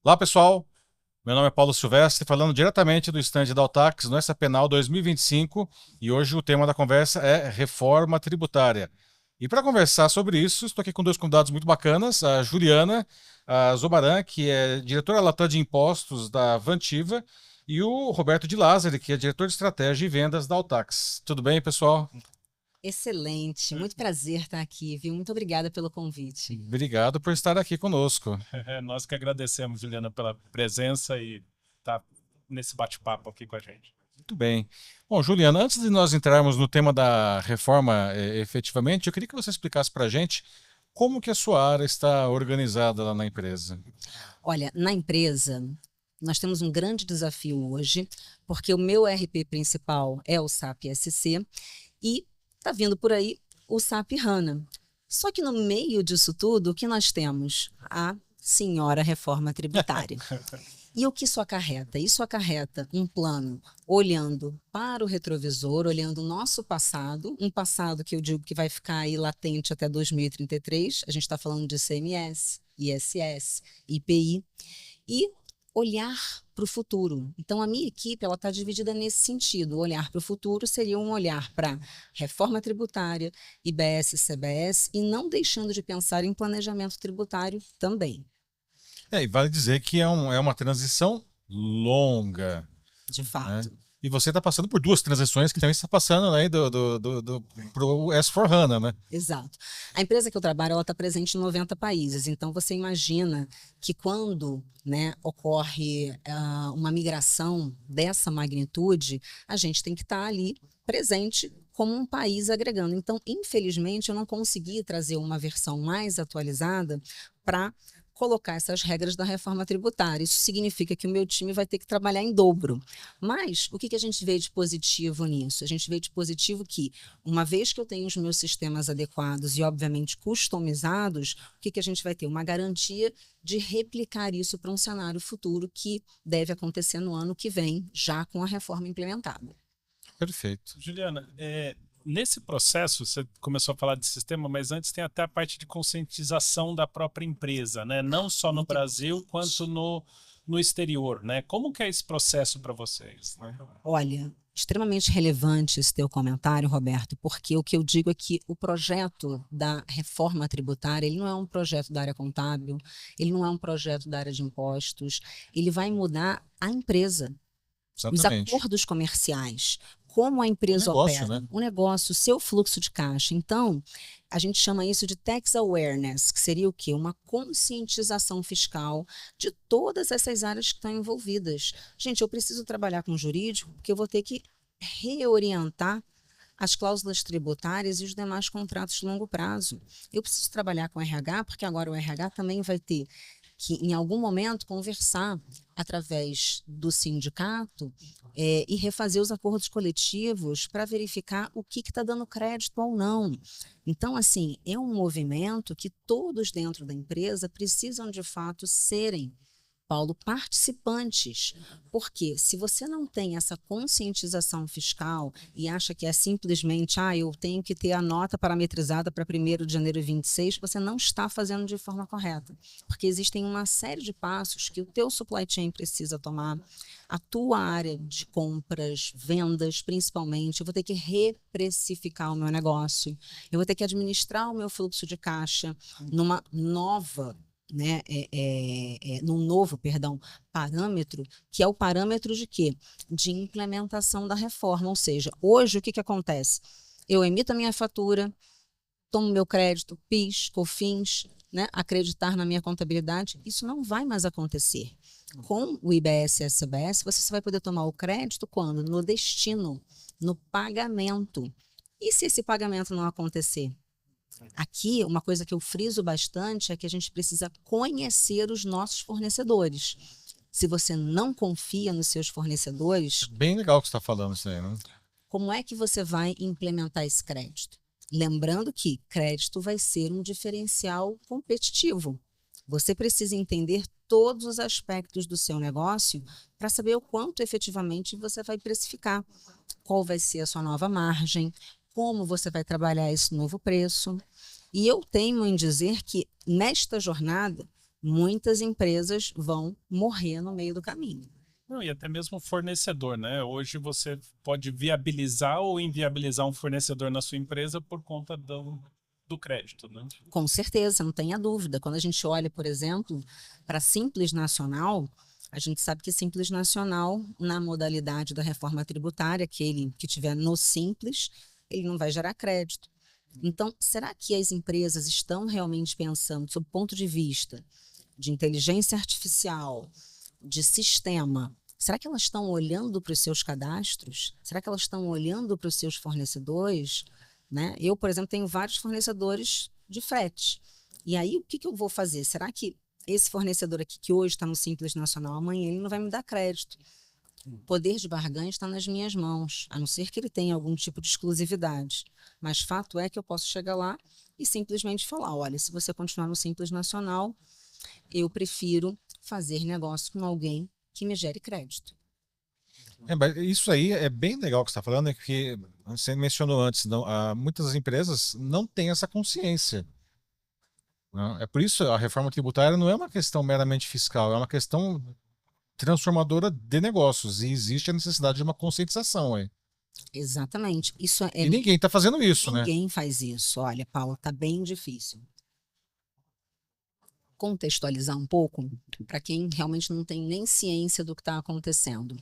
Olá, pessoal. Meu nome é Paulo Silvestre, falando diretamente do estande da Altax no SAPenal 2025, e hoje o tema da conversa é reforma tributária. E para conversar sobre isso, estou aqui com dois convidados muito bacanas, a Juliana Zobaran, que é diretora latã de impostos da Vantiva, e o Roberto de Lázari, que é diretor de estratégia e vendas da Altax. Tudo bem, pessoal? Excelente, muito prazer estar aqui, viu? Muito obrigada pelo convite. Obrigado por estar aqui conosco. Nós que agradecemos, Juliana, pela presença e estar nesse bate-papo aqui com a gente. Muito bem. Bom, Juliana, antes de nós entrarmos no tema da reforma efetivamente, eu queria que você explicasse para a gente como que a sua área está organizada lá na empresa. Olha, na empresa, nós temos um grande desafio hoje, porque o meu RP principal é o SAP SC e está vindo por aí o SAP HANA. Só que no meio disso tudo, o que nós temos? A senhora reforma tributária. E o que isso acarreta? Isso acarreta um plano olhando para o retrovisor, olhando o nosso passado, um passado que eu digo que vai ficar aí latente até 2033. A gente está falando de ICMS, ISS, IPI, e olhar para o futuro. Então, a minha equipe ela está dividida nesse sentido. Olhar para o futuro seria um olhar para reforma tributária, IBS, CBS, e não deixando de pensar em planejamento tributário também. E vale dizer que é uma transição longa, De né? fato. E você está passando por duas transições que também está passando aí para o S4HANA, né? Exato. A empresa que eu trabalho, ela está presente em 90 países. Então, você imagina que quando, né, ocorre uma migração dessa magnitude, a gente tem que estar ali presente como um país agregando. Então, infelizmente, eu não consegui trazer uma versão mais atualizada para colocar essas regras da reforma tributária. Isso significa que o meu time vai ter que trabalhar em dobro. Mas o que a gente vê de positivo nisso? A gente vê de positivo que, uma vez que eu tenho os meus sistemas adequados e, obviamente, customizados, o que a gente vai ter? Uma garantia de replicar isso para um cenário futuro que deve acontecer no ano que vem, já com a reforma implementada. Perfeito. Juliana, nesse processo, você começou a falar de sistema, mas antes tem até a parte de conscientização da própria empresa, né? Não só no Brasil, quanto no exterior, né? Como que é esse processo para vocês? Né? Olha, extremamente relevante esse teu comentário, Roberto, porque o que eu digo é que o projeto da reforma tributária, ele não é um projeto da área contábil, ele não é um projeto da área de impostos, ele vai mudar a empresa, os Exatamente. acordos comerciais, como a O empresa negócio, opera, né? o negócio, o seu fluxo de caixa. Então, a gente chama isso de tax awareness, que seria o quê? Uma conscientização fiscal de todas essas áreas que estão envolvidas. Gente, eu preciso trabalhar com jurídico, porque eu vou ter que reorientar as cláusulas tributárias e os demais contratos de longo prazo. Eu preciso trabalhar com o RH, porque agora o RH também vai ter que, em algum momento, conversar através do sindicato e refazer os acordos coletivos para verificar o que está dando crédito ou não. Então, assim, é um movimento que todos dentro da empresa precisam, de fato, serem, Paulo, participantes, porque se você não tem essa conscientização fiscal e acha que é simplesmente, eu tenho que ter a nota parametrizada para 1º de janeiro de 26, você não está fazendo de forma correta, porque existem uma série de passos que o teu supply chain precisa tomar, a tua área de compras, vendas, principalmente, eu vou ter que reprecificar o meu negócio, eu vou ter que administrar o meu fluxo de caixa numa nova, né, num novo, parâmetro, que é o parâmetro de quê? De implementação da reforma. Ou seja, hoje o que acontece? Eu emito a minha fatura, tomo meu crédito, PIS, COFINS, né, acreditar na minha contabilidade, isso não vai mais acontecer. Com o IBS e a CBS, você só vai poder tomar o crédito quando? No destino, no pagamento. E se esse pagamento não acontecer? Aqui, uma coisa que eu friso bastante é que a gente precisa conhecer os nossos fornecedores. Se você não confia nos seus fornecedores, Bem legal o que você está falando isso aí, né? como é que você vai implementar esse crédito? Lembrando que crédito vai ser um diferencial competitivo. Você precisa entender todos os aspectos do seu negócio para saber o quanto efetivamente você vai precificar, qual vai ser a sua nova margem, como você vai trabalhar esse novo preço. E eu teimo em dizer que, nesta jornada, muitas empresas vão morrer no meio do caminho. Não, e até mesmo o fornecedor, né? Hoje você pode viabilizar ou inviabilizar um fornecedor na sua empresa por conta do crédito, né? Com certeza, não tenha dúvida. Quando a gente olha, por exemplo, para Simples Nacional, a gente sabe que Simples Nacional, na modalidade da reforma tributária, aquele que tiver no Simples, ele não vai gerar crédito. Então, será que as empresas estão realmente pensando, sob o ponto de vista de inteligência artificial, de sistema, será que elas estão olhando para os seus cadastros? Será que elas estão olhando para os seus fornecedores? Né? Eu, por exemplo, tenho vários fornecedores de frete. E aí, o que eu vou fazer? Será que esse fornecedor aqui, que hoje está no Simples Nacional, amanhã ele não vai me dar crédito? O poder de barganha está nas minhas mãos, a não ser que ele tenha algum tipo de exclusividade. Mas fato é que eu posso chegar lá e simplesmente falar, olha, se você continuar no Simples Nacional, eu prefiro fazer negócio com alguém que me gere crédito. Mas isso aí é bem legal que você está falando, é que você mencionou antes, muitas empresas não têm essa consciência. Né? É por isso a reforma tributária não é uma questão meramente fiscal, é uma questão transformadora de negócios e existe a necessidade de uma conscientização aí. Exatamente. E ninguém está fazendo isso, né? Ninguém faz isso. Olha, Paula, está bem difícil. Contextualizar um pouco para quem realmente não tem nem ciência do que está acontecendo.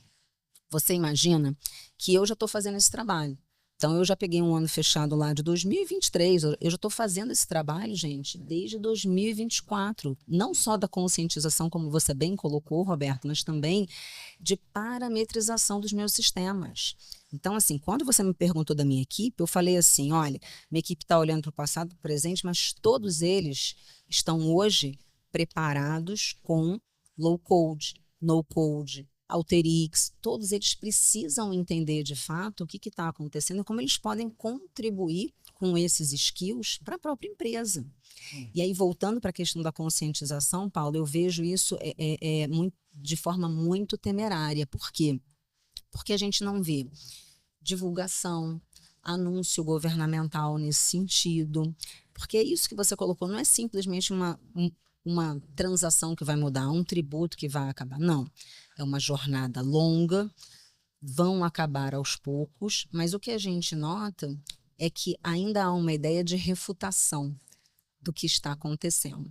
Você imagina que eu já estou fazendo esse trabalho. Então, eu já peguei um ano fechado lá de 2023. Eu já estou fazendo esse trabalho, gente, desde 2024. Não só da conscientização, como você bem colocou, Roberto, mas também de parametrização dos meus sistemas. Então, assim, quando você me perguntou da minha equipe, eu falei assim, olha, minha equipe está olhando para o passado, para o presente, mas todos eles estão hoje preparados com low code, no code, Alteryx, todos eles precisam entender de fato o que está acontecendo e como eles podem contribuir com esses skills para a própria empresa. E aí, voltando para a questão da conscientização, Paulo, eu vejo isso de forma muito temerária. Por quê? Porque a gente não vê divulgação, anúncio governamental nesse sentido. Porque isso que você colocou não é simplesmente uma transação que vai mudar, um tributo que vai acabar. Não. É uma jornada longa, vão acabar aos poucos, mas o que a gente nota é que ainda há uma ideia de refutação do que está acontecendo.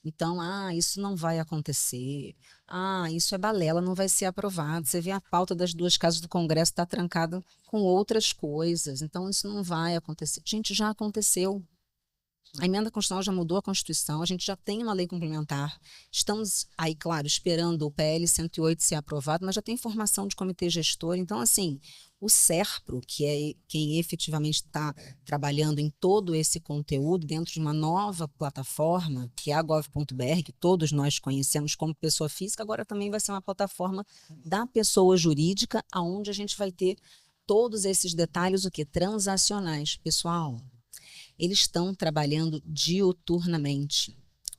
Então, isso não vai acontecer, isso é balela, não vai ser aprovado. Você vê a pauta das duas casas do Congresso está trancada com outras coisas, então isso não vai acontecer. Gente, já aconteceu. A emenda constitucional já mudou a Constituição, a gente já tem uma lei complementar. Estamos aí, claro, esperando o PL 108 ser aprovado, mas já tem formação de comitê gestor. Então, assim, o SERPRO, que é quem efetivamente está trabalhando em todo esse conteúdo dentro de uma nova plataforma, que é a gov.br, que todos nós conhecemos como pessoa física, agora também vai ser uma plataforma da pessoa jurídica, onde a gente vai ter todos esses detalhes, transacionais. Pessoal, eles estão trabalhando diuturnamente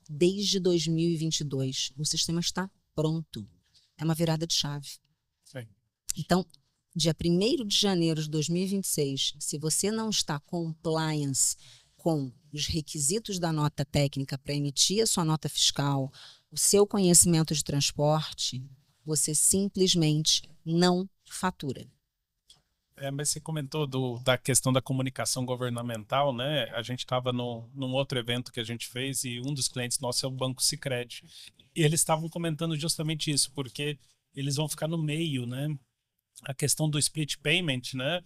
desde 2022. O sistema está pronto. É uma virada de chave. Sim. Então, dia 1º de janeiro de 2026, se você não está compliance com os requisitos da nota técnica para emitir a sua nota fiscal, o seu conhecimento de transporte, você simplesmente não fatura. Mas você comentou da questão da comunicação governamental, né? A gente estava num outro evento que a gente fez e um dos clientes nossos é o Banco Sicredi. E eles estavam comentando justamente isso, porque eles vão ficar no meio, né? A questão do split payment, né?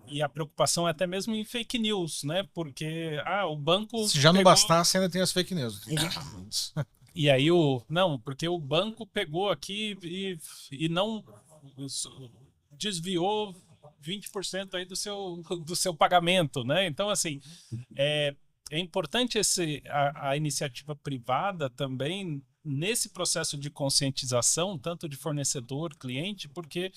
E a preocupação é até mesmo em fake news, né? Porque o banco... Se já não bastasse, ainda tem as fake news. E aí porque o banco pegou aqui e não... desviou 20% aí do seu pagamento, né? Então, assim, é importante a iniciativa privada também nesse processo de conscientização, tanto de fornecedor, cliente, porque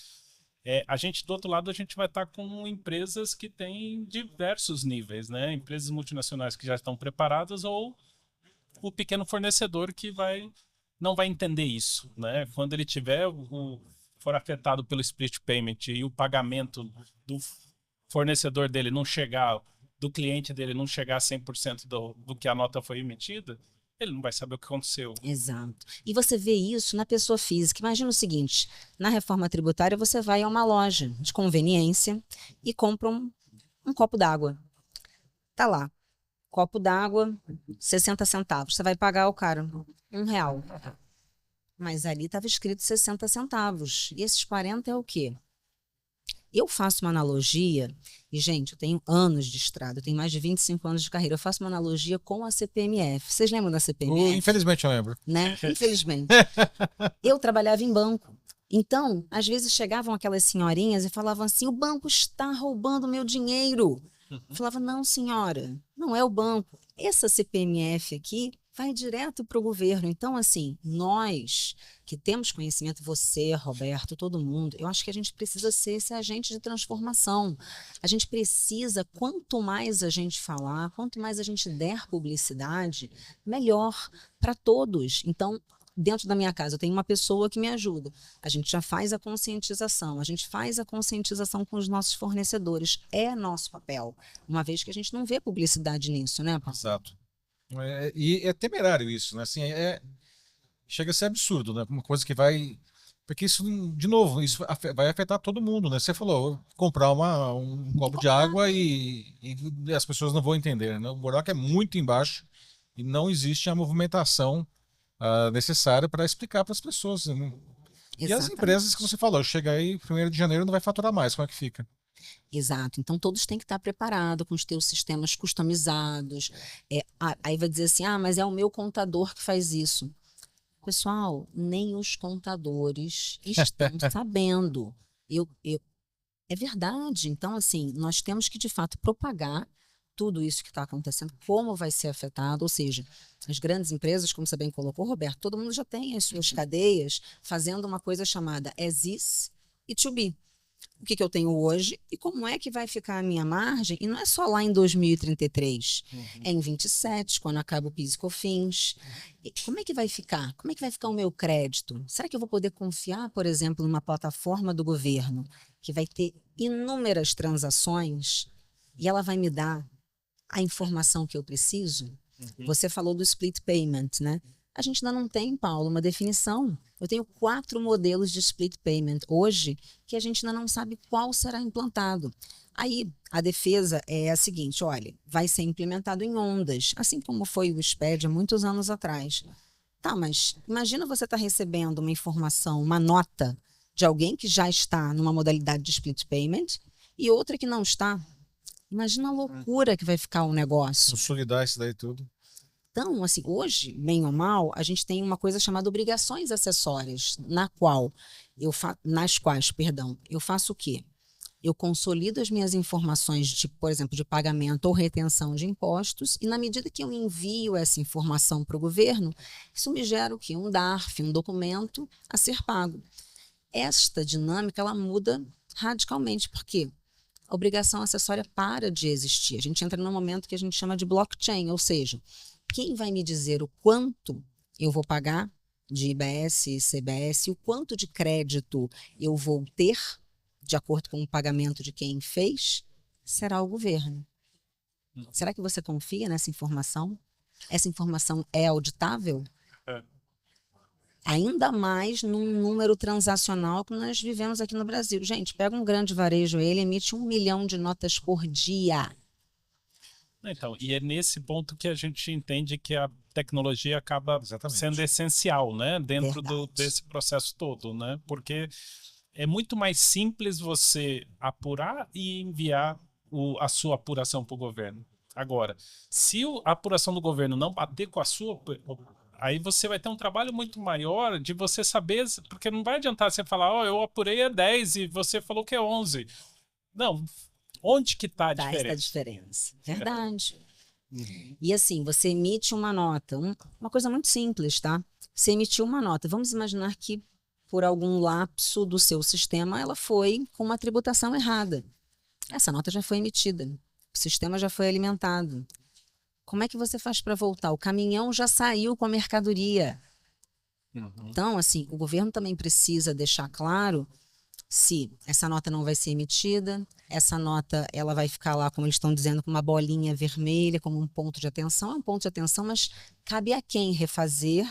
a gente, do outro lado, a gente vai estar com empresas que têm diversos níveis, né? Empresas multinacionais que já estão preparadas ou o pequeno fornecedor que não vai entender isso, né? Quando ele tiver for afetado pelo split payment e o pagamento do fornecedor dele não chegar, do cliente dele não chegar a 100% do que a nota foi emitida, ele não vai saber o que aconteceu. Exato. E você vê isso na pessoa física. Imagina o seguinte, na reforma tributária você vai a uma loja de conveniência e compra um copo d'água. Tá lá, copo d'água, 60 centavos. Você vai pagar o cara R$ 1. Mas ali estava escrito 60 centavos. E esses 40 é o quê? Eu faço uma analogia, e gente, eu tenho anos de estrada, eu tenho mais de 25 anos de carreira, eu faço uma analogia com a CPMF. Vocês lembram da CPMF? Infelizmente eu lembro. Né? Infelizmente. Eu trabalhava em banco. Então, às vezes chegavam aquelas senhorinhas e falavam assim, o banco está roubando meu dinheiro. Eu falava, não, senhora, não é o banco. Essa CPMF aqui vai direto para o governo. Então, assim, nós que temos conhecimento, você, Roberto, todo mundo, eu acho que a gente precisa ser esse agente de transformação. A gente precisa, quanto mais a gente falar, quanto mais a gente der publicidade, melhor para todos. Então, dentro da minha casa, eu tenho uma pessoa que me ajuda. A gente já faz a conscientização, com os nossos fornecedores. É nosso papel, uma vez que a gente não vê publicidade nisso, né, Paulo? Exato. E é temerário isso, né? Assim, chega a ser absurdo, né? Uma coisa que vai... Porque isso, de novo, isso vai afetar todo mundo, né? Você falou, comprar um copo de água e as pessoas não vão entender, né? O buraco é muito embaixo e não existe a movimentação necessária para explicar para as pessoas, né? E as empresas que você falou, chega aí, 1º de janeiro não vai faturar mais, como é que fica? Exato. Então, todos têm que estar preparados com os teus sistemas customizados. Aí vai dizer assim, mas é o meu contador que faz isso. Pessoal, nem os contadores estão sabendo. É verdade. Então, assim, nós temos que, de fato, propagar tudo isso que está acontecendo, como vai ser afetado, ou seja, as grandes empresas, como você bem colocou, Roberto, todo mundo já tem as suas cadeias fazendo uma coisa chamada as is e to be. O que eu tenho hoje e como é que vai ficar a minha margem, e não é só lá em 2033, é em 27, quando acaba o PIS e COFINS. E como é que vai ficar? Como é que vai ficar o meu crédito? Será que eu vou poder confiar, por exemplo, numa plataforma do governo que vai ter inúmeras transações e ela vai me dar a informação que eu preciso? Você falou do split payment, né? A gente ainda não tem, Paulo, uma definição. Eu tenho 4 modelos de split payment hoje que a gente ainda não sabe qual será implantado. Aí a defesa é a seguinte, olha, vai ser implementado em ondas, assim como foi o SPED há muitos anos atrás. Tá, mas imagina você estar recebendo uma informação, uma nota de alguém que já está numa modalidade de split payment e outra que não está. Imagina a loucura que vai ficar o negócio. Consolidar isso daí tudo. Então, assim, hoje, bem ou mal, a gente tem uma coisa chamada obrigações acessórias, nas quais, eu faço o quê? Eu consolido as minhas informações, por exemplo, de pagamento ou retenção de impostos, e na medida que eu envio essa informação para o governo, isso me gera o quê? Um DARF, um documento a ser pago. Esta dinâmica, ela muda radicalmente, porque a obrigação acessória para de existir. A gente entra num momento que a gente chama de blockchain, ou seja, quem vai me dizer o quanto eu vou pagar de IBS e CBS, o quanto de crédito eu vou ter, de acordo com o pagamento de quem fez, será o governo. Será que você confia nessa informação? Essa informação é auditável? Ainda mais num número transacional que nós vivemos aqui no Brasil. Gente, pega um grande varejo, ele emite 1 milhão de notas por dia. Então, e é nesse ponto que a gente entende que a tecnologia acaba sendo essencial, né, dentro desse processo todo, né, porque é muito mais simples você apurar e enviar a sua apuração para o governo. Agora, se a apuração do governo não bater com a sua, aí você vai ter um trabalho muito maior de você saber, porque não vai adiantar você falar, eu apurei 10 e você falou que é 11. Não. Onde que está a diferença? Essa diferença. Verdade. E assim, você emite uma nota, uma coisa muito simples, tá? Você emitiu uma nota. Vamos imaginar que por algum lapso do seu sistema, ela foi com uma tributação errada. Essa nota já foi emitida. O sistema já foi alimentado. Como é que você faz para voltar? O caminhão já saiu com a mercadoria. Então, assim, o governo também precisa deixar claro se essa nota não vai ser emitida, essa nota ela vai ficar lá, como eles estão dizendo, com uma bolinha vermelha, como um ponto de atenção. É um ponto de atenção, mas cabe a quem refazer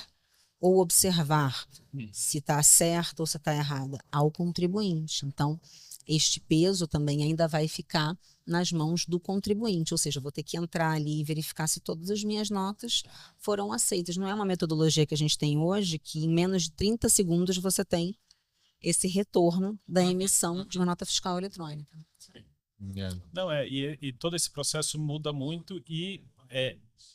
ou observar se está certo ou se está errada? Ao contribuinte. Então, este peso também ainda vai ficar nas mãos do contribuinte, ou seja, eu vou ter que entrar ali e verificar se todas as minhas notas foram aceitas. Não é uma metodologia que a gente tem hoje, que em menos de 30 segundos você tem esse retorno da emissão de uma nota fiscal eletrônica. Não, e todo esse processo muda muito e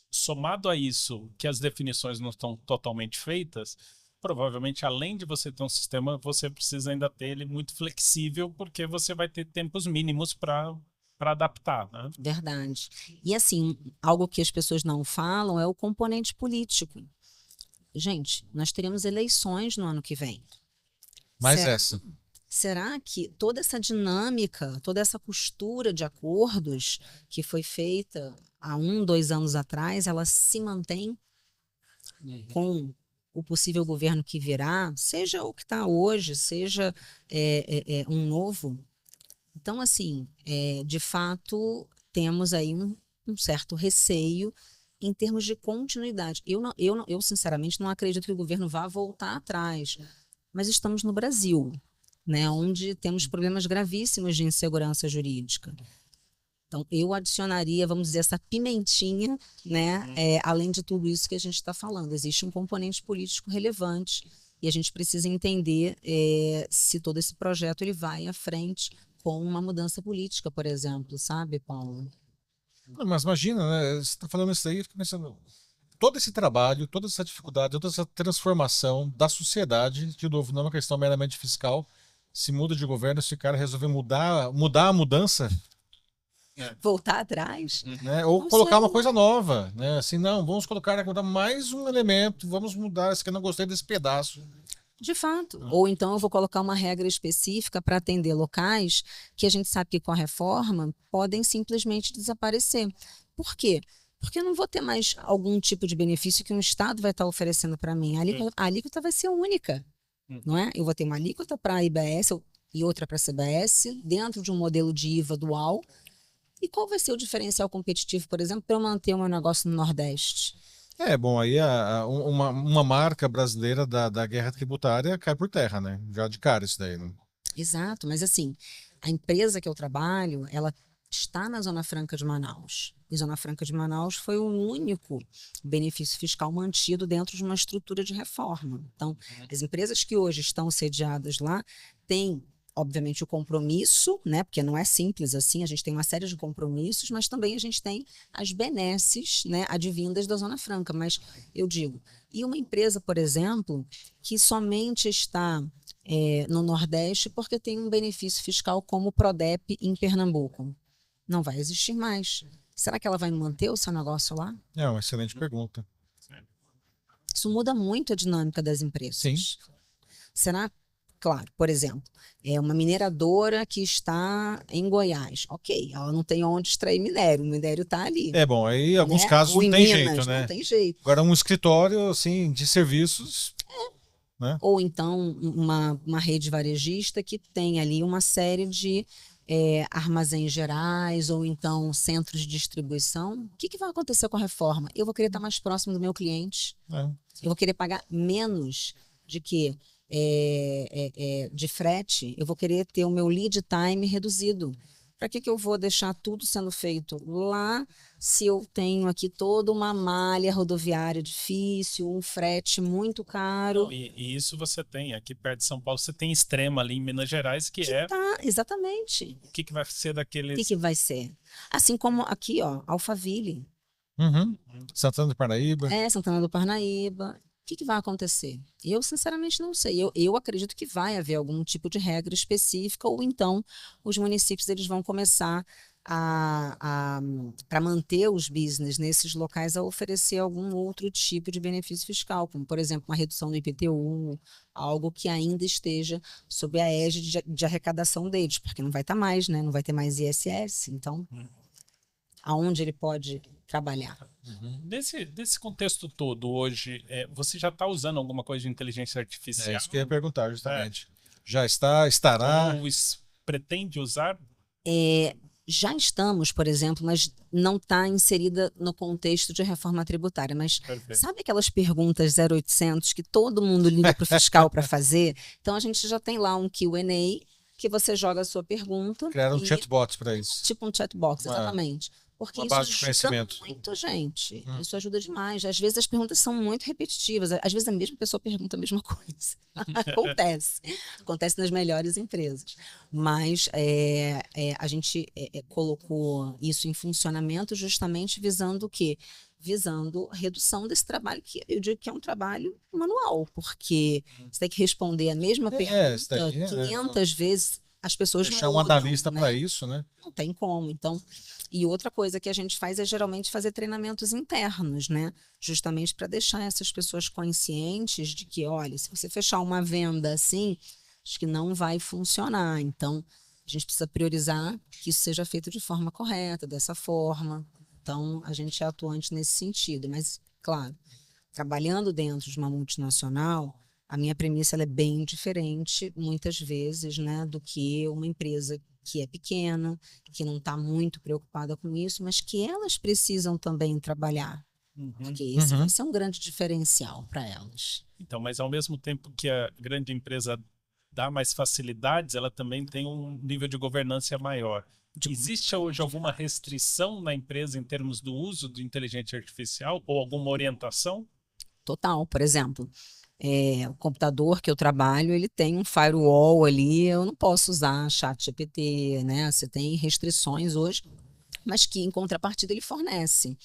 somado a isso, que as definições não estão totalmente feitas, provavelmente, além de você ter um sistema, você precisa ainda ter ele muito flexível, porque você vai ter tempos mínimos para adaptar, né? Verdade. E assim, algo que as pessoas não falam é o componente político. Gente, nós teremos eleições no ano que vem. Mais Será? essa. Será que toda essa dinâmica, toda essa costura de acordos que foi feita há 2 anos atrás, ela se mantém com o possível governo que virá, seja o que está hoje, seja um novo? Então, assim, de fato, temos aí um certo receio em termos de continuidade. Eu, sinceramente, não acredito que o governo vá voltar atrás, mas estamos no Brasil, né, onde temos problemas gravíssimos de insegurança jurídica. Então, eu adicionaria, vamos dizer, essa pimentinha, né, além de tudo isso que a gente está falando. Existe um componente político relevante e a gente precisa entender se todo esse projeto ele vai à frente com uma mudança política, por exemplo, sabe, Paulo? Mas imagina, né? Você está falando isso aí, eu fico pensando. Todo esse trabalho, toda essa dificuldade, toda essa transformação da sociedade, de novo, não é uma questão meramente fiscal. Se muda de governo, se o cara resolver mudar a mudança, Voltar atrás? né? Ou Não colocar sei. uma coisa nova, né? Assim, não, vamos colocar mais um elemento, vamos mudar, esse que eu não gostei desse pedaço. De fato. Ou então eu vou colocar uma regra específica para atender locais que a gente sabe que com a reforma podem simplesmente desaparecer. Por quê? Porque eu não vou ter mais algum tipo de benefício que um Estado vai estar oferecendo para mim. A alíquota vai ser única, não é? Eu vou ter uma alíquota para a IBS e outra para a CBS, dentro de um modelo de IVA dual. E qual vai ser o diferencial competitivo, por exemplo, para eu manter o meu negócio no Nordeste? Bom, aí uma marca brasileira da guerra tributária cai por terra, né? Já de cara isso daí, né? Exato, mas assim, a empresa que eu trabalho, ela está na Zona Franca de Manaus. E Zona Franca de Manaus foi o único benefício fiscal mantido dentro de uma estrutura de reforma. Então, as empresas que hoje estão sediadas lá têm, obviamente, o compromisso, né? Porque não é simples assim, a gente tem uma série de compromissos, mas também a gente tem as benesses, né, advindas da Zona Franca. Mas eu digo, e uma empresa, por exemplo, que somente está no Nordeste porque tem um benefício fiscal como o Prodep em Pernambuco? Não vai existir mais. Será que ela vai manter o seu negócio lá? É uma excelente pergunta. Isso muda muito a dinâmica das empresas. Sim. Será? Claro, por exemplo, uma mineradora que está em Goiás. Ok, ela não tem onde extrair minério, o minério está ali. Bom, aí em alguns né? casos Ou não em tem Minas, jeito, né? Não tem jeito. Agora, um escritório, assim, de serviços, né? Ou então uma rede varejista que tem ali uma série de armazéns gerais ou então centros de distribuição. O que vai acontecer com a reforma? Eu vou querer estar mais próximo do meu cliente. Eu vou querer pagar menos de quê? De frete. Eu vou querer ter o meu lead time reduzido. Para que eu vou deixar tudo sendo feito lá se eu tenho aqui toda uma malha rodoviária difícil, um frete muito caro? E isso você tem. Aqui perto de São Paulo, você tem Extrema ali em Minas Gerais, que Exatamente. O que vai ser daqueles... O que vai ser? Assim como aqui, ó, Alphaville. Santana do Parnaíba. Santana do Parnaíba. O que vai acontecer? Eu, sinceramente, não sei. Eu acredito que vai haver algum tipo de regra específica ou então os municípios eles vão começar para manter os business nesses locais a oferecer algum outro tipo de benefício fiscal, como, por exemplo, uma redução do IPTU, algo que ainda esteja sob a égide de arrecadação deles, porque não vai estar mais, né? Não vai ter mais ISS. Então, aonde ele pode trabalhar? Desse contexto todo, hoje, você já está usando alguma coisa de inteligência artificial? É isso que eu ia perguntar, justamente. Já estará? Ou pretende usar? Já estamos, por exemplo, mas não está inserida no contexto de reforma tributária. Mas Perfeito. sabe aquelas perguntas 0800 que todo mundo liga para o fiscal para fazer? Então a gente já tem lá um Q&A que você joga a sua pergunta. Criaram chatbots para isso. Tipo um chatbox, exatamente. Porque uma isso base de ajuda conhecimento. muito, gente. Isso ajuda demais. Às vezes as perguntas são muito repetitivas. Às vezes a mesma pessoa pergunta a mesma coisa. Acontece. Acontece nas melhores empresas. Mas a gente colocou isso em funcionamento justamente visando o quê? Visando redução desse trabalho, que eu digo que é um trabalho manual, porque você tem que responder a mesma pergunta 500 vezes. As pessoas deixar um analista para isso, né? Não tem como. Então, e outra coisa que a gente faz é geralmente fazer treinamentos internos, né? Justamente para deixar essas pessoas conscientes de que, olha, se você fechar uma venda assim, acho que não vai funcionar. Então, a gente precisa priorizar que isso seja feito de forma correta, dessa forma. Então, a gente é atuante nesse sentido. Mas, claro, trabalhando dentro de uma multinacional, a minha premissa ela é bem diferente, muitas vezes, né, do que uma empresa que é pequena, que não está muito preocupada com isso, mas que elas precisam também trabalhar. Porque esse vai ser um grande diferencial para elas. Então, mas ao mesmo tempo que a grande empresa dá mais facilidades, ela também tem um nível de governança maior. Existe hoje alguma restrição na empresa em termos do uso de inteligência artificial ou alguma orientação? Total, por exemplo. O computador que eu trabalho, ele tem um firewall ali, eu não posso usar ChatGPT, né? Você tem restrições hoje, mas que em contrapartida ele fornece.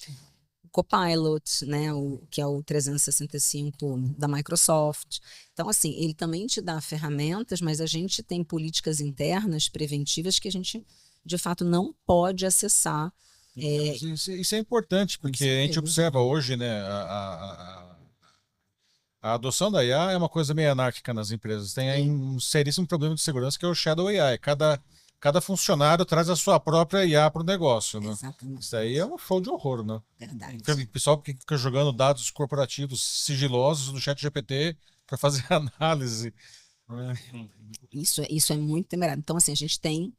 O Copilot, né? Que é o 365 da Microsoft. Então, assim, ele também te dá ferramentas, mas a gente tem políticas internas preventivas que a gente, de fato, não pode acessar. Isso é importante, porque a gente observa hoje, né, a adoção da IA é uma coisa meio anárquica nas empresas. Tem aí um seríssimo problema de segurança que é o Shadow AI. Cada funcionário traz a sua própria IA para o negócio, né? Exatamente. Isso aí é um show de horror, né? Verdade. O pessoal que fica jogando dados corporativos sigilosos no ChatGPT para fazer análise. Isso é muito temerário. Então, assim, a gente tem,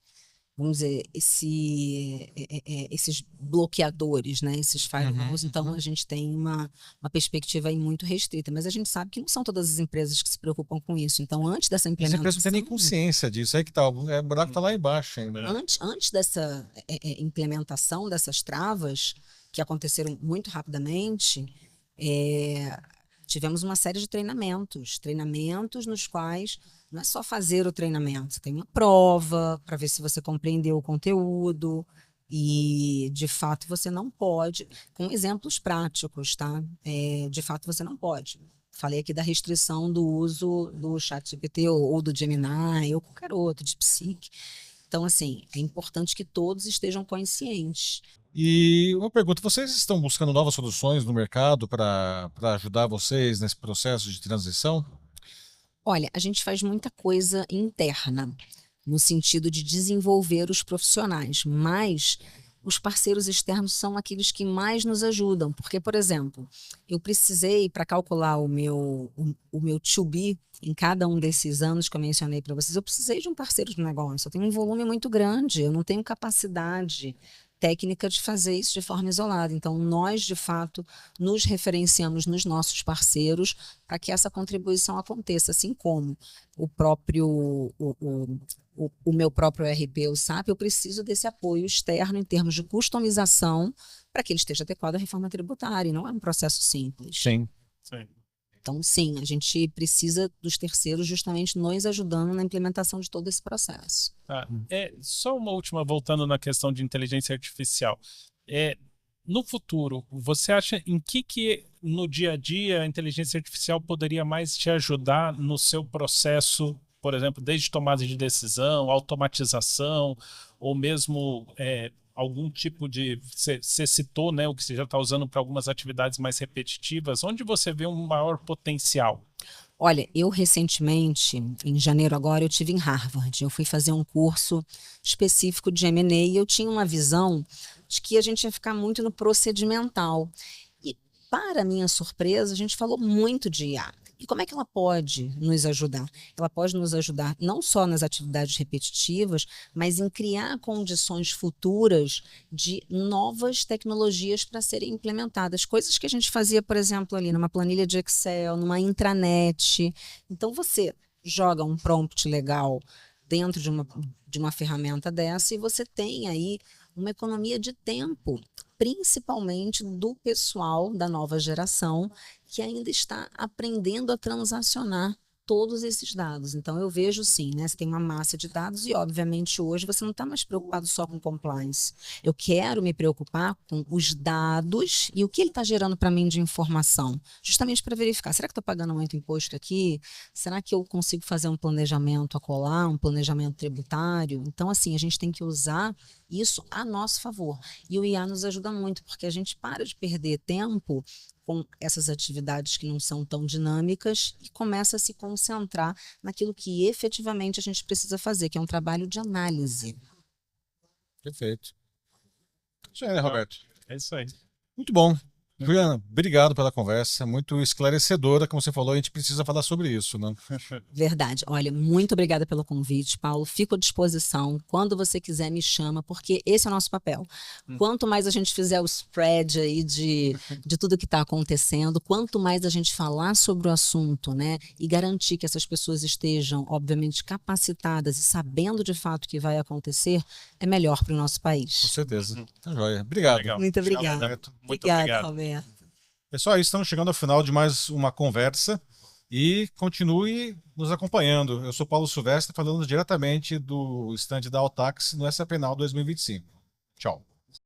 vamos dizer, esses bloqueadores, né? Esses firewalls. Então, a gente tem uma perspectiva aí muito restrita. Mas a gente sabe que não são todas as empresas que se preocupam com isso. Então, antes dessa implementação... As empresas não têm nem consciência disso. Aí que tá, o buraco está lá embaixo ainda. Antes dessa implementação dessas travas, que aconteceram muito rapidamente, tivemos uma série de treinamentos nos quais não é só fazer o treinamento, você tem uma prova para ver se você compreendeu o conteúdo e, de fato, você não pode, com exemplos práticos, tá? De fato, você não pode. Falei aqui da restrição do uso do ChatGPT ou do Gemini ou qualquer outro, de DeepSeek. Então, assim, é importante que todos estejam conscientes. E uma pergunta, vocês estão buscando novas soluções no mercado para ajudar vocês nesse processo de transição? Olha, a gente faz muita coisa interna, no sentido de desenvolver os profissionais, mas os parceiros externos são aqueles que mais nos ajudam. Porque, por exemplo, eu precisei, para calcular o meu to be em cada um desses anos que eu mencionei para vocês, eu precisei de um parceiro de negócio. Eu tenho um volume muito grande, eu não tenho capacidade técnica de fazer isso de forma isolada. Então, nós, de fato, nos referenciamos nos nossos parceiros para que essa contribuição aconteça, assim como o meu próprio ERP, o SAP, eu preciso desse apoio externo em termos de customização para que ele esteja adequado à reforma tributária. E não é um processo simples. Sim. Então, sim, a gente precisa dos terceiros justamente nos ajudando na implementação de todo esse processo. Só uma última, voltando na questão de inteligência artificial. No futuro, você acha em que no dia a dia a inteligência artificial poderia mais te ajudar no seu processo, por exemplo, desde tomada de decisão, automatização, ou mesmo algum tipo de... Você citou, né, o que você já está usando para algumas atividades mais repetitivas. Onde você vê um maior potencial? Olha, eu recentemente, em janeiro agora, eu estive em Harvard. Eu fui fazer um curso específico de M&A e eu tinha uma visão de que a gente ia ficar muito no procedimental. E, para minha surpresa, a gente falou muito de IA. E como é que ela pode nos ajudar? Ela pode nos ajudar não só nas atividades repetitivas, mas em criar condições futuras de novas tecnologias para serem implementadas. Coisas que a gente fazia, por exemplo, ali numa planilha de Excel, numa intranet. Então, você joga um prompt legal dentro de uma ferramenta dessa e você tem aí uma economia de tempo, principalmente do pessoal da nova geração que ainda está aprendendo a transacionar todos esses dados. Então, eu vejo sim, né? Você tem uma massa de dados e, obviamente, hoje você não está mais preocupado só com compliance. Eu quero me preocupar com os dados e o que ele está gerando para mim de informação, justamente para verificar, será que estou pagando muito imposto aqui? Será que eu consigo fazer um planejamento acolá, um planejamento tributário? Então, assim, a gente tem que usar isso a nosso favor. E o IA nos ajuda muito, porque a gente para de perder tempo com essas atividades que não são tão dinâmicas e começa a se concentrar naquilo que efetivamente a gente precisa fazer, que é um trabalho de análise. Perfeito. Isso aí, né, Roberto? É isso aí. Muito bom. Juliana, obrigado pela conversa, muito esclarecedora, como você falou, a gente precisa falar sobre isso, né? Verdade. Olha, muito obrigada pelo convite, Paulo. Fico à disposição. Quando você quiser, me chama, porque esse é o nosso papel. Quanto mais a gente fizer o spread aí de tudo que está acontecendo, quanto mais a gente falar sobre o assunto, né, e garantir que essas pessoas estejam, obviamente, capacitadas e sabendo de fato o que vai acontecer, é melhor para o nosso Com país. certeza. Tá joia. Obrigado. Legal. Muito obrigada. Roberto. Muito Obrigada, obrigado. Roberto. Pessoal, estamos chegando ao final de mais uma conversa e continue nos acompanhando. Eu sou Paulo Silvestre, falando diretamente do estande da Altax no SAPenal 2025. Tchau.